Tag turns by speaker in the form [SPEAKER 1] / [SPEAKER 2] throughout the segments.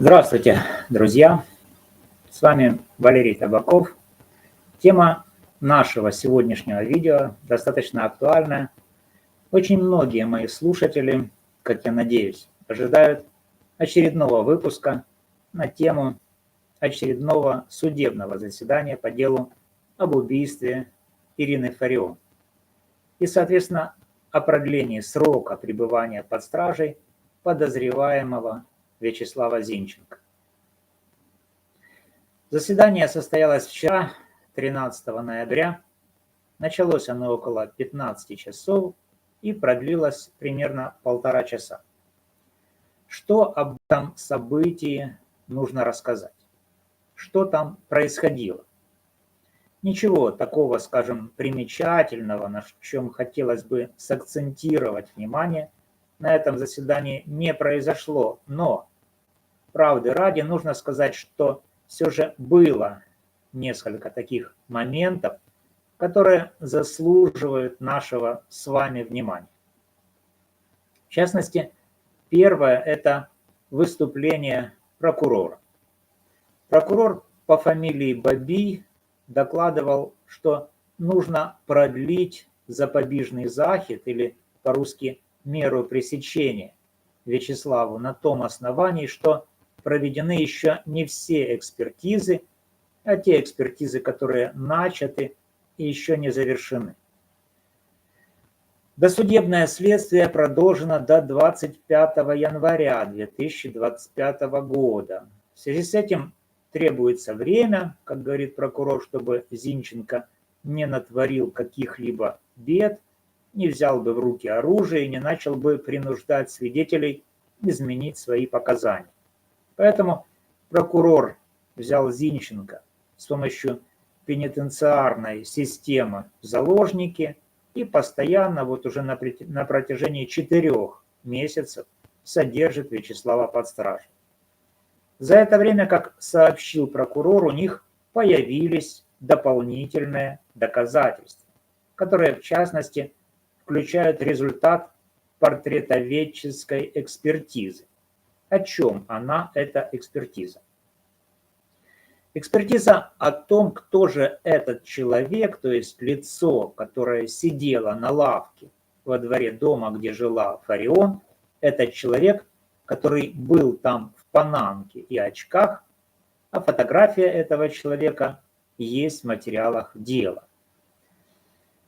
[SPEAKER 1] Здравствуйте, друзья! С вами Валерий Табаков. Тема нашего сегодняшнего видео достаточно актуальная. Очень многие мои слушатели, как я надеюсь, ожидают очередного выпуска на тему очередного судебного заседания по делу об убийстве Ирины Фарион и, соответственно, о продлении срока пребывания под стражей подозреваемого Вячеслава Зинченко. Заседание состоялось вчера, 13 ноября. Началось оно около 15 часов и продлилось примерно 1,5 часа. Что об этом событии нужно рассказать? Что там происходило? Ничего такого, скажем, примечательного, на чем хотелось бы сакцентировать внимание, на этом заседании не произошло. Но, правды ради, нужно сказать, что все же было несколько таких моментов, которые заслуживают нашего с вами внимания. В частности, первое – это выступление прокурора. Прокурор по фамилии Бабий докладывал, что нужно продлить запобежный заход, или по-русски меру пресечения, Вячеславу на том основании, что проведены еще не все экспертизы, а те экспертизы, которые начаты и еще не завершены. Досудебное следствие продолжено до 25 января 2025 года. В связи с этим требуется время, как говорит прокурор, чтобы Зинченко не натворил каких-либо бед, не взял бы в руки оружие и не начал бы принуждать свидетелей изменить свои показания. Поэтому прокурор взял Зинченко с помощью пенитенциарной системы в заложники и постоянно, вот уже на протяжении 4 месяцев, содержит Вячеслава под стражей. За это время, как сообщил прокурор, у них появились дополнительные доказательства, которые, в частности, включают результат портретоведческой экспертизы. О чем она, эта экспертиза? Экспертиза о том, кто же этот человек, то есть лицо, которое сидело на лавке во дворе дома, где жила Фарион, этот человек, который был там в панамке и очках, а фотография этого человека есть в материалах дела.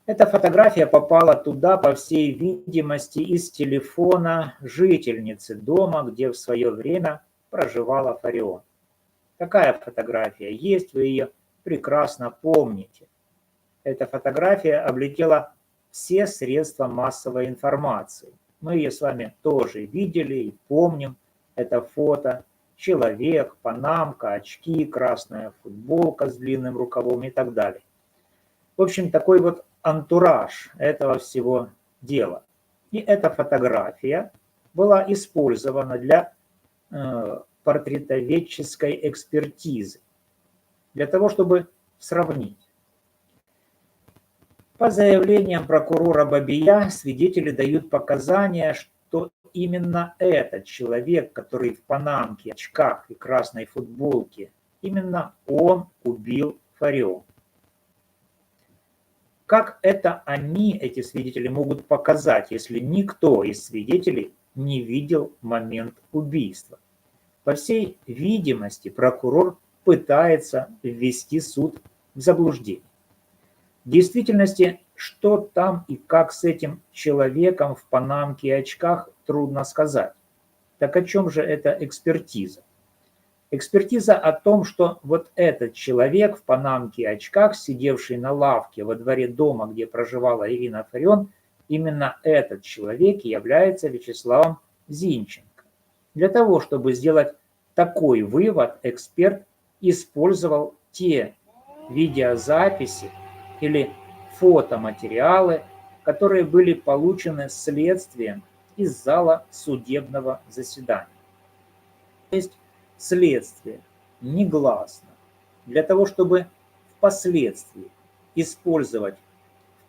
[SPEAKER 1] Эта фотография попала туда, по всей видимости, из телефона жительницы дома, где в свое время проживала Фарион. Такая фотография есть, вы ее прекрасно помните. Эта фотография облетела все средства массовой информации. Мы ее с вами тоже видели и помним. Это фото. Человек, панамка, очки, красная футболка с длинным рукавом и так далее. В общем, такой вот антураж этого всего дела. И эта фотография была использована для портретоведческой экспертизы, для того, чтобы сравнить. По заявлениям прокурора Бабия, свидетели дают показания, что именно этот человек, который в панамке, очках и красной футболке, именно он убил Фарион. Как это они, эти свидетели, могут показать, если никто из свидетелей не видел момент убийства? По всей видимости, прокурор пытается ввести суд в заблуждение. В действительности, что там и как с этим человеком в панамке и очках, трудно сказать. Так о чем же эта экспертиза? Экспертиза о том, что вот этот человек в панамке и очках, сидевший на лавке во дворе дома, где проживала Ирина Фарион, именно этот человек является Вячеславом Зинченко. Для того, чтобы сделать такой вывод, эксперт использовал те видеозаписи или фотоматериалы, которые были получены следствием из зала судебного заседания. То есть следствие негласно для того, чтобы впоследствии использовать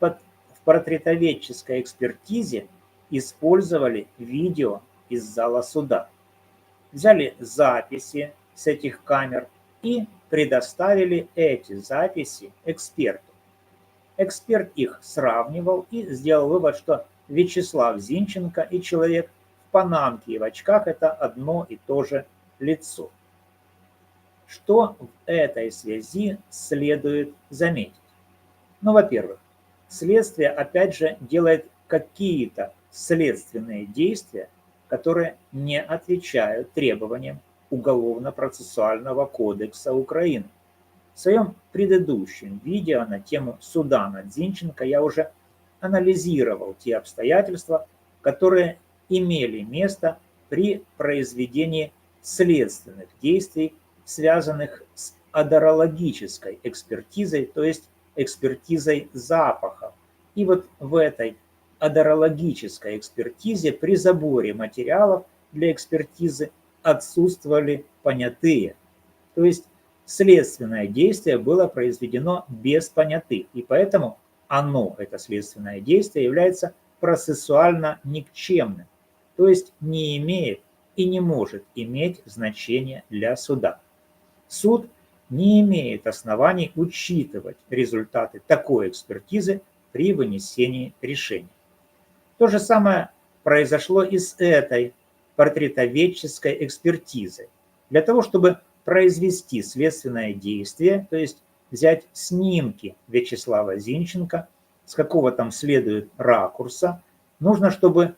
[SPEAKER 1] в портретоведческой экспертизе, использовали видео из зала суда. взяли записи с этих камер и предоставили эти записи эксперту. Эксперт их сравнивал и сделал вывод, что Вячеслав Зинченко и человек в панамке и в очках – это одно и то же лицо. Что в этой связи следует заметить? Ну, во-первых, следствие опять же делает какие-то следственные действия, которые не отвечают требованиям Уголовно-процессуального кодекса Украины. В своем предыдущем видео на тему суда над Зинченко я уже анализировал те обстоятельства, которые имели место при произведении следственных действий, связанных с одерологической экспертизой, то есть экспертизой запахов. И вот в этой одерологической экспертизе при заборе материалов для экспертизы отсутствовали понятые. То есть следственное действие было произведено без понятых, и поэтому оно, это следственное действие, является процессуально никчемным, то есть не имеет и не может иметь значения для суда. Суд не имеет оснований учитывать результаты такой экспертизы при вынесении решения. То же самое произошло и с этой портретоведческой экспертизой. Для того, чтобы произвести следственное действие, то есть взять снимки Вячеслава Зинченко, с какого там следует ракурса, нужно, чтобы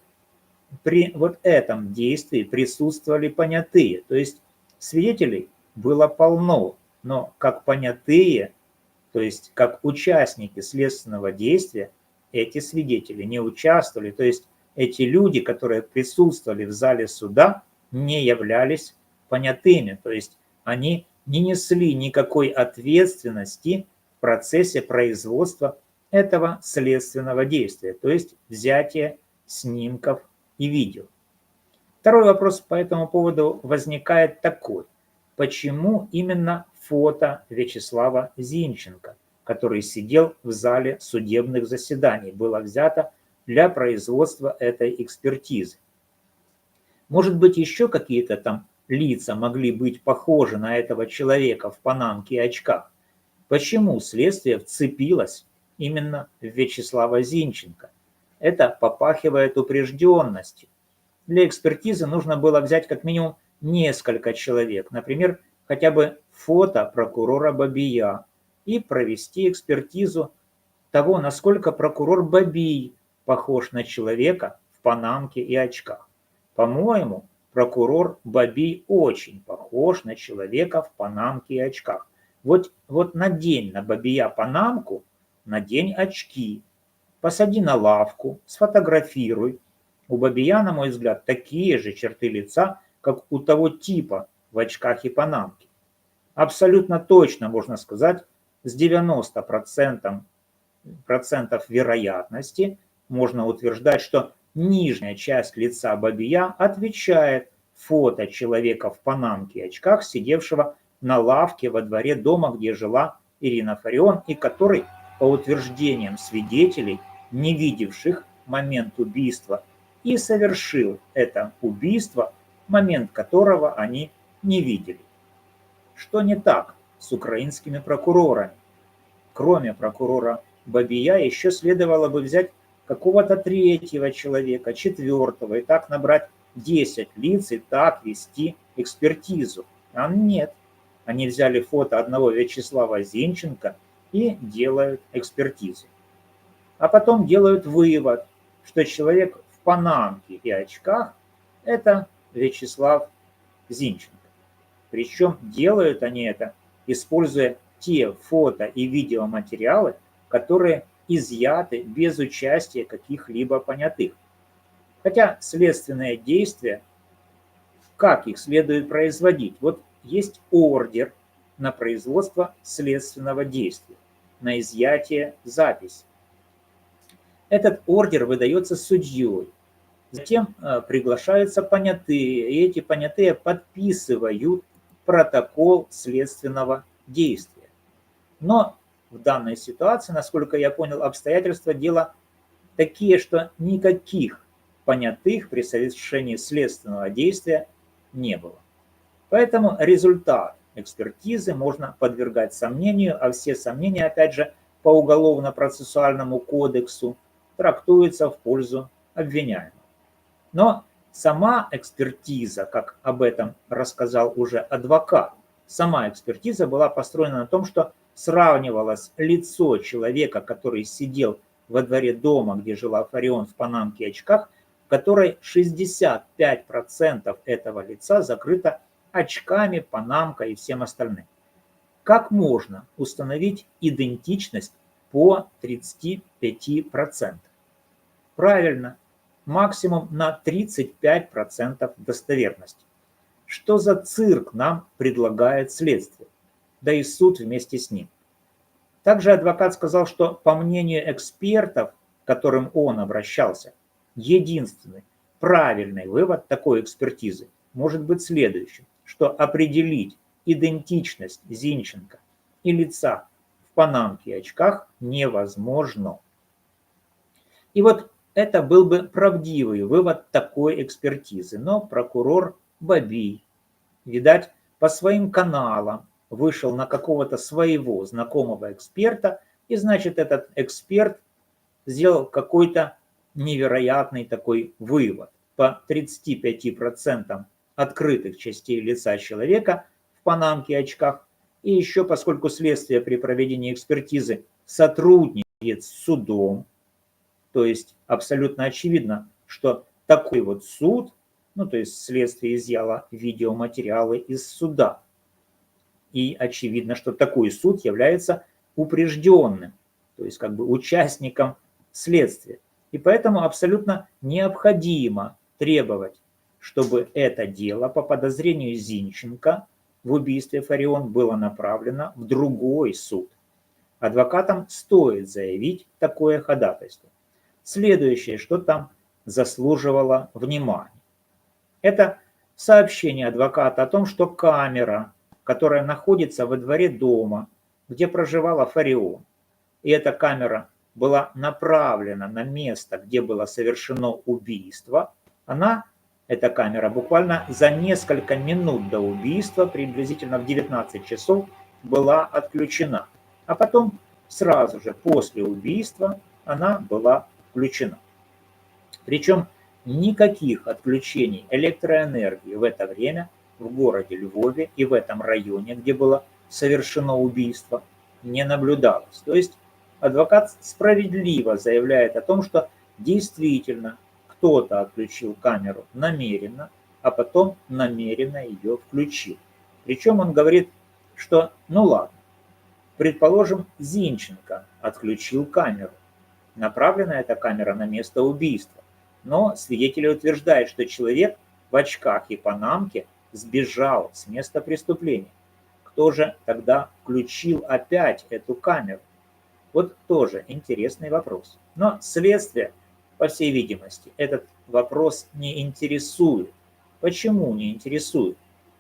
[SPEAKER 1] при вот этом действии присутствовали понятые, то есть свидетелей было полно, но как понятые, то есть как участники следственного действия, эти свидетели не участвовали, то есть эти люди, которые присутствовали в зале суда, не являлись понятыми, то есть они не несли никакой ответственности в процессе производства этого следственного действия, то есть взятия снимков и видео. Второй вопрос по этому поводу возникает такой. Почему именно фото Вячеслава Зинченко, который сидел в зале судебных заседаний, было взято для производства этой экспертизы? Может быть, еще какие-то там лица могли быть похожи на этого человека в панамке и очках? Почему следствие вцепилось именно в Вячеслава Зинченко? Это попахивает упрежденностью. Для экспертизы нужно было взять как минимум несколько человек, например, хотя бы фото прокурора Бабия, и провести экспертизу того, насколько прокурор Бабий похож на человека в панамке и очках. По-моему, прокурор Бабий очень похож на человека в панамке и очках. Вот надень на Бабия панамку, надень очки, посади на лавку, сфотографируй. У Бабия, на мой взгляд, такие же черты лица, как у того типа в очках и панамке. Абсолютно точно можно сказать, с 90% вероятности можно утверждать, что нижняя часть лица Бабия отвечает фото человека в панамке и очках, сидевшего на лавке во дворе дома, где жила Ирина Фарион, и который, по утверждениям свидетелей, не видевших момент убийства, и совершил это убийство, момент которого они не видели. Что не так с украинскими прокурорами? Кроме прокурора Бабия, еще следовало бы взять какого-то третьего человека, четвертого, и так набрать 10 лиц, и так вести экспертизу. А нет. Они взяли фото одного Вячеслава Зинченко и делают экспертизу. А потом делают вывод, что человек в панамке и очках – это Вячеслав Зинченко. Причем делают они это, используя те фото и видеоматериалы, которые изъяты без участия каких-либо понятых. Хотя следственные действия, как их следует производить? Вот есть ордер на производство следственного действия, на изъятие записи. Этот ордер выдается судьей. Затем приглашаются понятые, и эти понятые подписывают протокол следственного действия. Но в данной ситуации, насколько я понял, обстоятельства дела такие, что никаких понятых при совершении следственного действия не было. Поэтому результат экспертизы можно подвергать сомнению, а все сомнения, опять же, по Уголовно-процессуальному кодексу трактуются в пользу обвиняемого. Но сама экспертиза, как об этом рассказал уже адвокат, сама экспертиза была построена на том, что сравнивалось лицо человека, который сидел во дворе дома, где жила Фарион в панамке и очках, в которой 65% этого лица закрыто очками, панамкой и всем остальным. Как можно установить идентичность по 35%? Правильно, максимум на 35% достоверности. Что за цирк нам предлагает следствие? Да и суд вместе с ним. Также адвокат сказал, что по мнению экспертов, к которым он обращался, единственный правильный вывод такой экспертизы может быть следующим, что определить идентичность Зинченко и лица в панамке и очках невозможно. И вот это был бы правдивый вывод такой экспертизы, но прокурор Бабий, видать, по своим каналам вышел на какого-то своего знакомого эксперта, и значит этот эксперт сделал какой-то невероятный такой вывод. По 35% открытых частей лица человека в панамке и очках, и еще поскольку следствие при проведении экспертизы сотрудничает с судом, то есть абсолютно очевидно, что такой вот суд, ну то есть следствие изъяло видеоматериалы из суда. И очевидно, что такой суд является упрежденным, то есть как бы участником следствия. И поэтому абсолютно необходимо требовать, чтобы это дело по подозрению Зинченко в убийстве Фарион было направлено в другой суд. Адвокатам стоит заявить такое ходатайство. Следующее, что там заслуживало внимания. Это сообщение адвоката о том, что камера, которая находится во дворе дома, где проживала Фарион, и эта камера была направлена на место, где было совершено убийство, эта камера буквально за несколько минут до убийства, приблизительно в 19 часов, была отключена. А потом, сразу же после убийства, она была включена. Причем никаких отключений электроэнергии в это время в городе Львове и в этом районе, где было совершено убийство, не наблюдалось. То есть адвокат справедливо заявляет о том, что действительно кто-то отключил камеру намеренно, а потом намеренно ее включил. Причем он говорит, что ну ладно, предположим, Зинченко отключил камеру. Направлена эта камера на место убийства. Но свидетели утверждают, что человек в очках и панамке сбежал с места преступления. Кто же тогда включил опять эту камеру? Вот тоже интересный вопрос. Но следствие, по всей видимости, этот вопрос не интересует. Почему не интересует?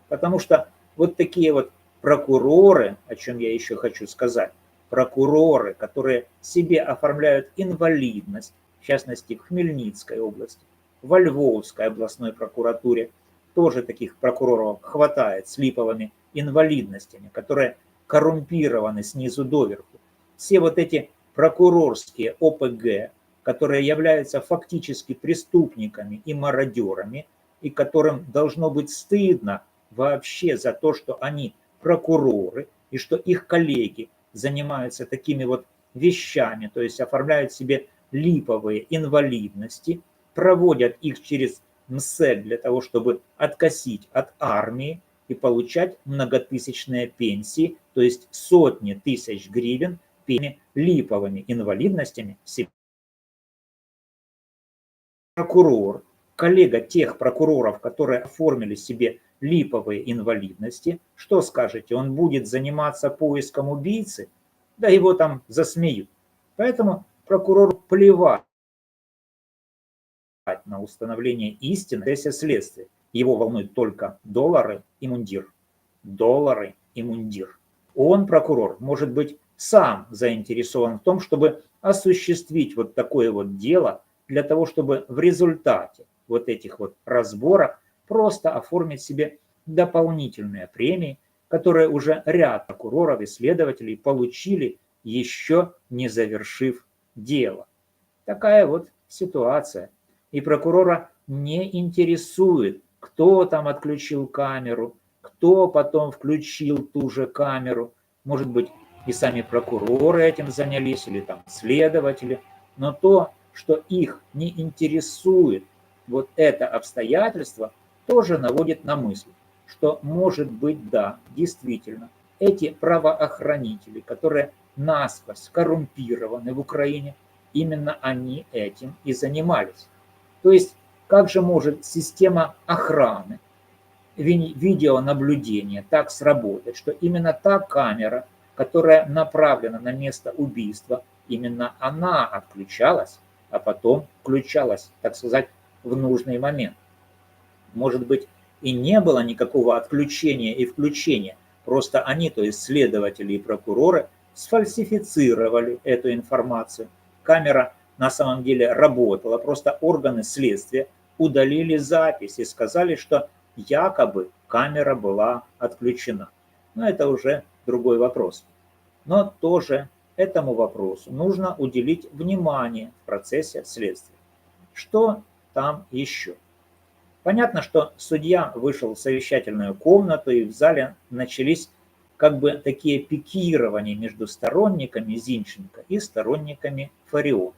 [SPEAKER 1] Потому что вот такие вот прокуроры, о чем я еще хочу сказать, прокуроры, которые себе оформляют инвалидность, в частности в Хмельницкой области, во Львовской областной прокуратуре, тоже таких прокуроров хватает с липовыми инвалидностями, которые коррумпированы снизу доверху. Все вот эти прокурорские ОПГ, которые являются фактически преступниками и мародерами, и которым должно быть стыдно вообще за то, что они прокуроры, и что их коллеги занимаются такими вот вещами, то есть оформляют себе липовые инвалидности, проводят их через МСЭК для того, чтобы откосить от армии и получать многотысячные пенсии, то есть сотни тысяч гривен липовыми инвалидностями себе. Прокурор, коллега тех прокуроров, которые оформили себе липовые инвалидности, что скажете, он будет заниматься поиском убийцы? Да его там засмеют. Поэтому прокурор плевать на установление истины в процессе следствия. Его волнуют только доллары и мундир. Доллары и мундир. Он, прокурор, может быть, сам заинтересован в том, чтобы осуществить вот такое вот дело, для того, чтобы в результате вот этих вот разборок просто оформить себе дополнительные премии, которые уже ряд прокуроров и следователей получили, еще не завершив дело. Такая вот ситуация. И прокурора не интересует, кто там отключил камеру, кто потом включил ту же камеру. Может быть, и сами прокуроры этим занялись, или там следователи. Но то, что их не интересует вот это обстоятельство, тоже наводит на мысль, что, может быть, да, действительно, эти правоохранители, которые насквозь коррумпированы в Украине, именно они этим и занимались. То есть, как же может система охраны, видеонаблюдения так сработать, что именно та камера, которая направлена на место убийства, именно она отключалась, а потом включалась, так сказать, в нужный момент. Может быть, и не было никакого отключения и включения, просто они, то есть следователи и прокуроры, сфальсифицировали эту информацию. Камера на самом деле работала, просто органы следствия удалили запись и сказали, что якобы камера была отключена. Но это уже другой вопрос. Но тоже этому вопросу нужно уделить внимание в процессе следствия. Что там еще? Понятно, что судья вышел в совещательную комнату, и в зале начались как бы такие пикирования между сторонниками Зинченко и сторонниками Фариона.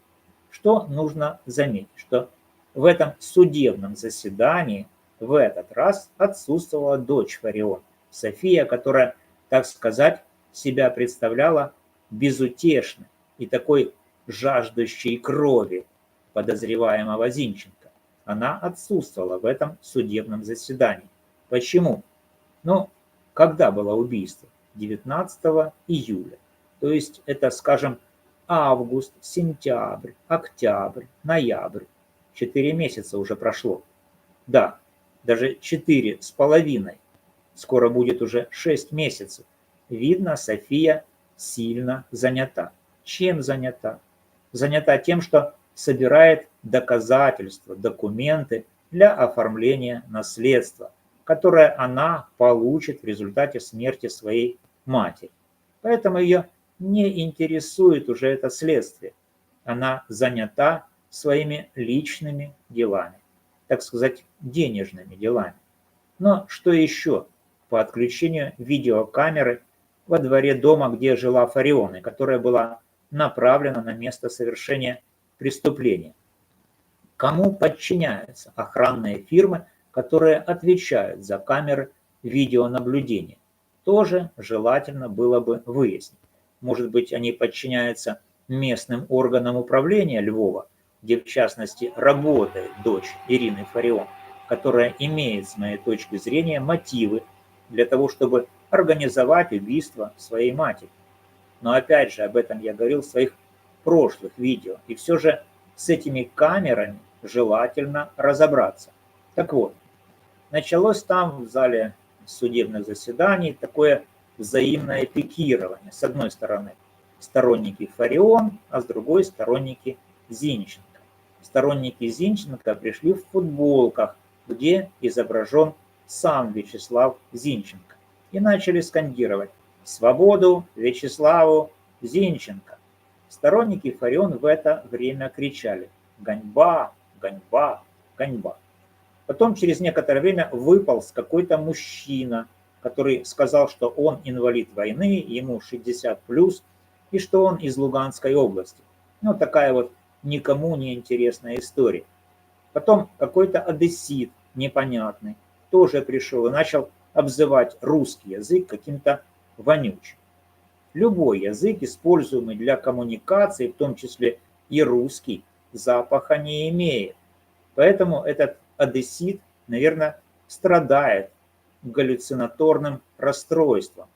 [SPEAKER 1] Что нужно заметить, что в этом судебном заседании в этот раз отсутствовала дочь Фариона, София, которая, так сказать, себя представляла безутешной и такой жаждущей крови подозреваемого Зинченко. Она отсутствовала в этом судебном заседании. Почему? Ну, когда было убийство? 19 июля. То есть это, скажем, август, сентябрь, октябрь, ноябрь. 4 месяца уже прошло. Да, даже 4,5. Скоро будет уже 6 месяцев. Видно, София сильно занята. Чем занята? Занята тем, что собирает доказательства, документы для оформления наследства, которое она получит в результате смерти своей матери. Поэтому ее не интересует уже это следствие. Она занята своими личными делами, так сказать, денежными делами. Но что еще по отключению видеокамеры во дворе дома, где жила Фариона, которая была направлена на место совершения преступления? Кому подчиняются охранные фирмы, которые отвечают за камеры видеонаблюдения? Тоже желательно было бы выяснить. Может быть, они подчиняются местным органам управления Львова, где в частности работает дочь Ирины Фарион, которая имеет, с моей точки зрения, мотивы для того, чтобы организовать убийство своей матери. Но опять же, об этом я говорил в своих прошлых видео. И все же с этими камерами желательно разобраться. Так вот, началось там в зале судебных заседаний такое взаимное пикирование. С одной стороны сторонники Фарион, а с другой сторонники Зинченко. Сторонники Зинченко пришли в футболках, где изображен сам Вячеслав Зинченко, и начали скандировать «Свободу Вячеславу Зинченко». Сторонники Фарион в это время кричали «Ганьба! Ганьба! Ганьба!». Потом через некоторое время выполз какой-то мужчина, который сказал, что он инвалид войны, ему 60+, и что он из Луганской области. Ну, такая вот никому не интересная история. Потом какой-то одессит непонятный тоже пришел и начал обзывать русский язык каким-то вонючим. Любой язык, используемый для коммуникации, в том числе и русский, запаха не имеет. Поэтому этот одессит, наверное, страдает галлюцинаторным расстройством.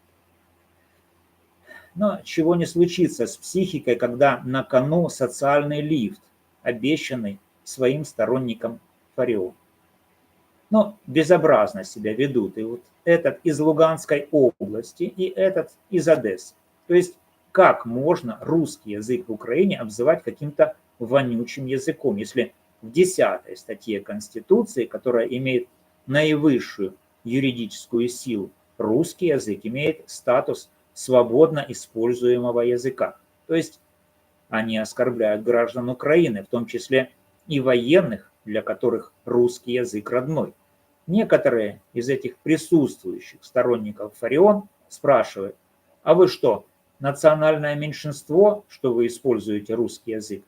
[SPEAKER 1] Но чего не случится с психикой, когда на кону социальный лифт, обещанный своим сторонникам Фарион. Но безобразно себя ведут. И вот этот из Луганской области, и этот из Одессы. То есть как можно русский язык в Украине обзывать каким-то вонючим языком, если в 10 статье Конституции, которая имеет наивысшую юридическую силу, русский язык имеет статус свободно используемого языка. То есть они оскорбляют граждан Украины, в том числе и военных, для которых русский язык родной. Некоторые из этих присутствующих сторонников Фарион спрашивают: а вы что, национальное меньшинство, что вы используете русский язык?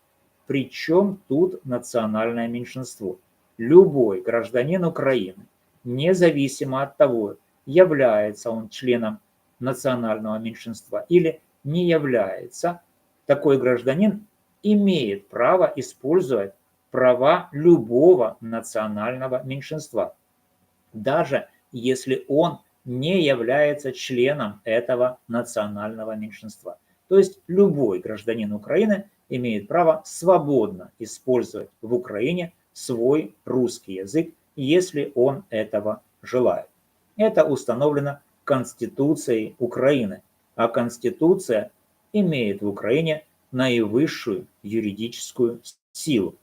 [SPEAKER 1] При чем тут национальное меньшинство? Любой гражданин Украины, независимо от того, является он членом национального меньшинства или не является, такой гражданин имеет право использовать права любого национального меньшинства, даже если он не является членом этого национального меньшинства. То есть любой гражданин Украины имеет право свободно использовать в Украине свой русский язык, если он этого желает. Это установлено Конституцией Украины, а Конституция имеет в Украине наивысшую юридическую силу.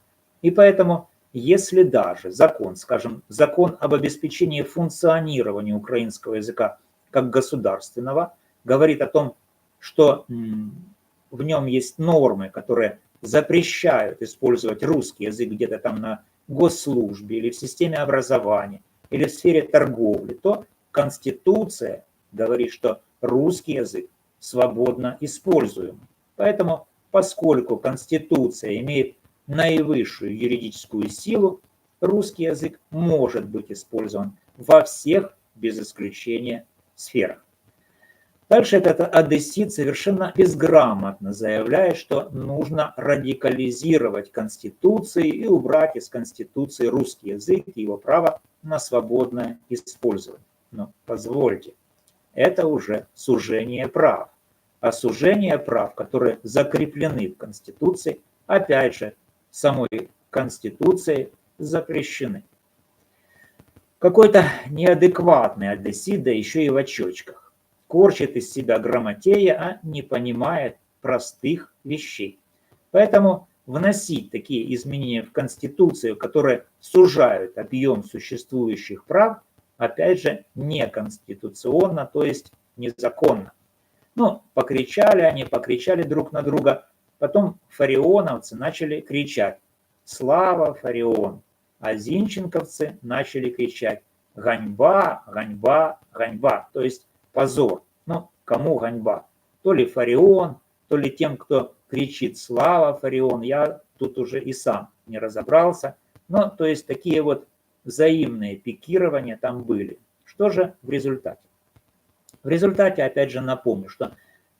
[SPEAKER 1] И поэтому, если даже закон, скажем, закон об обеспечении функционирования украинского языка как государственного, говорит о том, что в нем есть нормы, которые запрещают использовать русский язык где-то там на госслужбе или в системе образования, или в сфере торговли, то Конституция говорит, что русский язык свободно используем. Поэтому, поскольку Конституция имеет наивысшую юридическую силу, русский язык может быть использован во всех, без исключения, сферах. Дальше этот одессит совершенно безграмотно заявляет, что нужно радикализировать Конституцию и убрать из Конституции русский язык и его право на свободное использование. Но позвольте, это уже сужение прав. А сужение прав, которые закреплены в Конституции, опять же, самой Конституцией запрещены. Какой-то неадекватный одессит, да еще и в очочках. Корчит из себя грамотея, а не понимает простых вещей. Поэтому вносить такие изменения в Конституцию, которые сужают объем существующих прав, опять же, неконституционно, то есть незаконно. Ну, покричали друг на друга, потом фарионовцы начали кричать: «Слава Фарион!», а зинченковцы начали кричать: «Ганьба, ганьба, ганьба!», то есть позор. Ну, кому ганьба? То ли Фарион, то ли тем, кто кричит «Слава Фарион», я тут уже и сам не разобрался. Но, то есть, такие вот взаимные пикирования там были. Что же в результате? В результате, опять же, напомню, что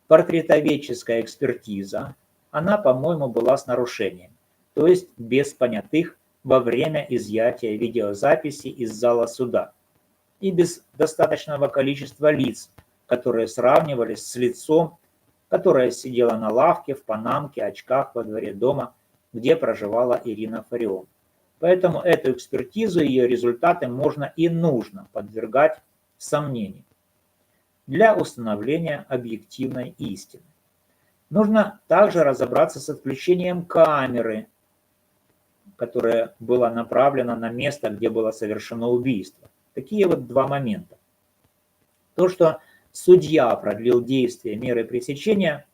[SPEAKER 1] портретоведческая экспертиза, она, по-моему, была с нарушением, то есть без понятых во время изъятия видеозаписи из зала суда и без достаточного количества лиц, которые сравнивались с лицом, которое сидело на лавке, в панамке, очках во дворе дома, где проживала Ирина Фарион. Поэтому эту экспертизу и ее результаты можно и нужно подвергать сомнению для установления объективной истины. Нужно также разобраться с отключением камеры, которая была направлена на место, где было совершено убийство. Такие вот два момента. То, что судья продлил действие меры пресечения,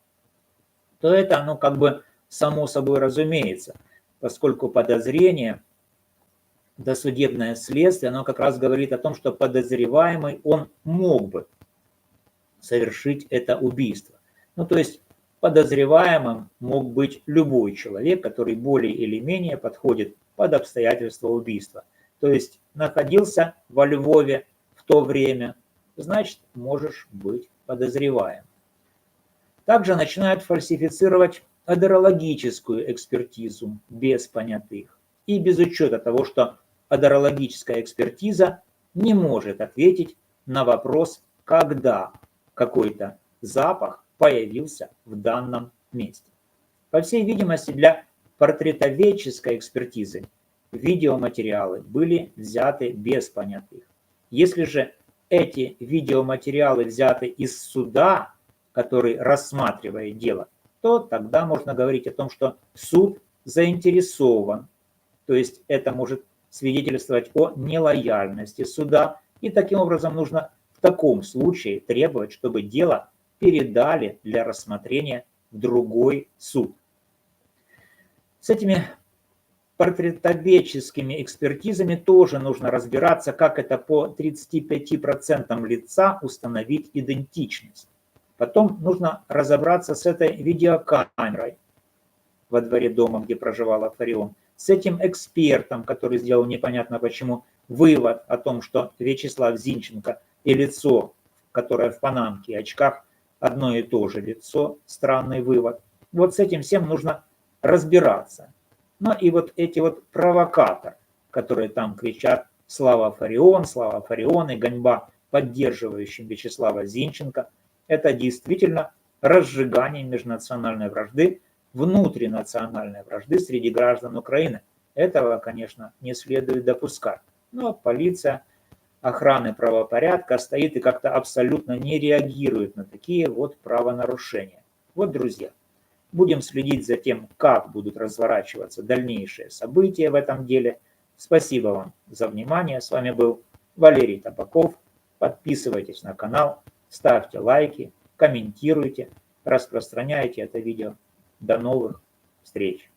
[SPEAKER 1] то это, ну, как бы само собой разумеется, поскольку подозрение, досудебное следствие, оно как раз говорит о том, что подозреваемый, он мог бы совершить это убийство. Ну, то есть подозреваемым мог быть любой человек, который более или менее подходит под обстоятельства убийства. То есть находился во Львове в то время, значит, можешь быть подозреваем. Также начинают фальсифицировать адерологическую экспертизу без понятых и без учета того, что адерологическая экспертиза не может ответить на вопрос, когда какой-то запах появился в данном месте. По всей видимости, для портретоведческой экспертизы видеоматериалы были взяты без понятых. Если же эти видеоматериалы взяты из суда, который рассматривает дело, то тогда можно говорить о том, что суд заинтересован. То есть это может свидетельствовать о нелояльности суда, и таким образом нужно в таком случае требовать, чтобы дело передали для рассмотрения в другой суд. С этими портретоведческими экспертизами тоже нужно разбираться, как это по 35% лица установить идентичность. Потом нужно разобраться с этой видеокамерой во дворе дома, где проживал Фарион, с этим экспертом, который сделал непонятно почему вывод о том, что Вячеслав Зинченко и лицо, которое в панамке и очках, одно и то же лицо, странный вывод. Вот с этим всем нужно разбираться. Ну и вот эти вот провокаторы, которые там кричат «Слава Фарион», и гоньба поддерживающим Вячеслава Зинченко, это действительно разжигание межнациональной вражды, внутринациональной вражды среди граждан Украины. Этого, конечно, не следует допускать. Но полиция, охраны правопорядка стоит и как-то абсолютно не реагирует на такие вот правонарушения. Вот, друзья, будем следить за тем, как будут разворачиваться дальнейшие события в этом деле. Спасибо вам за внимание. С вами был Валерий Табаков. Подписывайтесь на канал, ставьте лайки, комментируйте, распространяйте это видео. До новых встреч!